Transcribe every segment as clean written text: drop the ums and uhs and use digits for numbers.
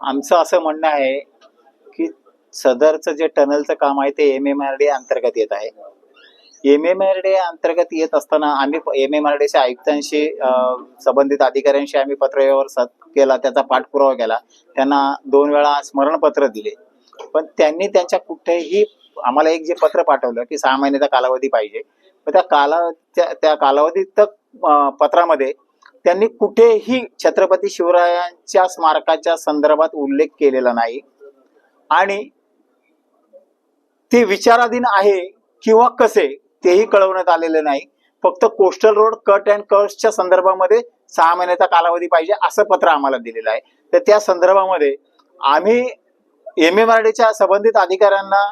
आमचं असं म्हणणं आहे की सदरचं जे टनलचं काम आहे ते MMRDA अंतर्गत येत आहे. MMRDA अंतर्गत येत असताना आम्ही MMRDAच्या आयुक्तांशी संबंधित अधिकाऱ्यांशी आम्ही पत्रव्यवहार केला, त्याचा पाठपुरावा केला, त्यांना 2 वेळा स्मरणपत्र दिले, पण त्यांनी त्यांच्या कुठेही आम्हाला एक जे पत्र पाठवलं की 6 महिन्याचा कालावधी पाहिजे, पण त्या कालावधीत पत्रामध्ये त्यांनी कुठेही छत्रपती शिवरायांच्या स्मारकाच्या संदर्भात उल्लेख केलेला नाही आणि ते विचाराधीन आहे किंवा कसे तेही कळवण्यात आलेले नाही. फक्त कोस्टल रोड कट अँड कर्व्हच्या संदर्भामध्ये 6 महिन्याचा कालावधी पाहिजे असं पत्र आम्हाला दिलेलं आहे. तर त्या संदर्भामध्ये आम्ही MMRDAच्या संबंधित अधिकाऱ्यांना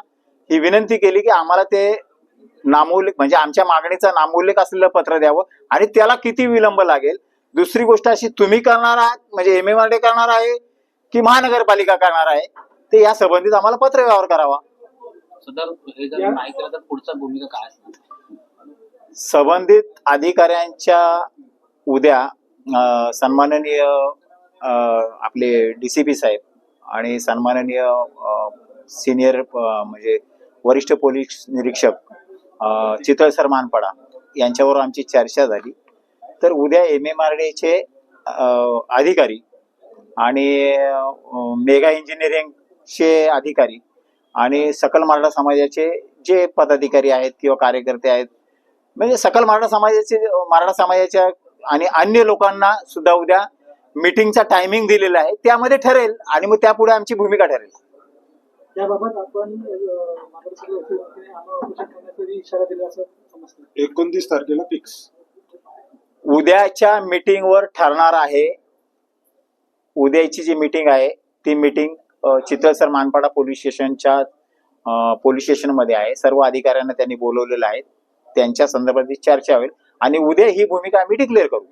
ही विनंती केली की आम्हाला ते नामोल्लेख म्हणजे आमच्या मागणीचा नामोल्लेख असलेलं पत्र द्यावं आणि त्याला किती विलंब लागेल. दुसरी गोष्ट अशी, तुम्ही करणार आहात म्हणजे MMRDA करणार आहे की महानगरपालिका करणार आहे, ते या संबंधित आम्हाला पत्र व्यवहार करावा. सदर हे जर नाही केलं तर पुढचा भूमिका काय असणार? संबंधित अधिकाऱ्यांच्या उद्या सन्माननीय आपले DCP साहेब आणि सन्माननीय सिनियर म्हणजे वरिष्ठ पोलीस निरीक्षक चितळसर मानपाडा यांच्यावर आमची चर्चा झाली. तर उद्या MMRDAचे अधिकारी आणि मेगा इंजिनिअरिंगचे अधिकारी आणि सकल मराठा समाजाचे जे पदाधिकारी आहेत किंवा कार्यकर्ते आहेत, म्हणजे सकल मराठा समाजाच्या आणि अन्य लोकांना सुद्धा उद्या मीटिंगचा टायमिंग दिलेला आहे, त्यामध्ये ठरेल आणि मग त्यापुढे आमची भूमिका ठरेल. त्याबाबत आपण 29 तारखेला फिक्स उद्याच्या मीटिंगवर ठरणार आहे. उद्याची जी मीटिंग आहे ती मीटिंग चितळसर मानपाडा पोलीस स्टेशनमध्ये आहे. सर्व अधिकाऱ्यांना त्यांनी बोलवलेलं आहे, त्यांच्या संदर्भात चर्चा होईल आणि उद्या ही भूमिका आम्ही डिक्लेअर करू.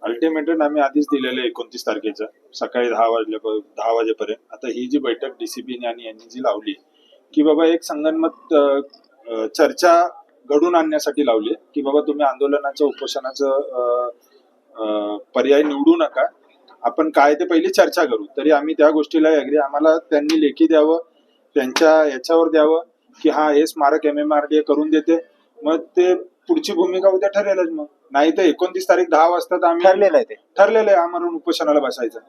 अल्टिमेटम आम्ही आधीच दिलेलं 29 तारखेचं सकाळी 10 वाजेपर्यंत. आता ही जी बैठक DCP आणि यांनी जी लावली की बाबा एक संगनमत चर्चा घडून आणण्यासाठी लावली की बाबा तुम्ही आंदोलनाचं उपोषणाचं पर्याय निवडू नका, आपण काय ते पहिली चर्चा करू. तरी आम्ही त्या गोष्टीला ऍग्री, आम्हाला त्यांनी लेखी द्यावं, त्यांच्या याच्यावर द्यावं की हा हे स्मारक MMRDA करून देते, मग ते पुढची भूमिका उद्या ठरेलच. मग नाही तर 29 तारीख 10 वाजता आम्ही ठरलेलं आहे आमरण उपोषणाला बसायचं.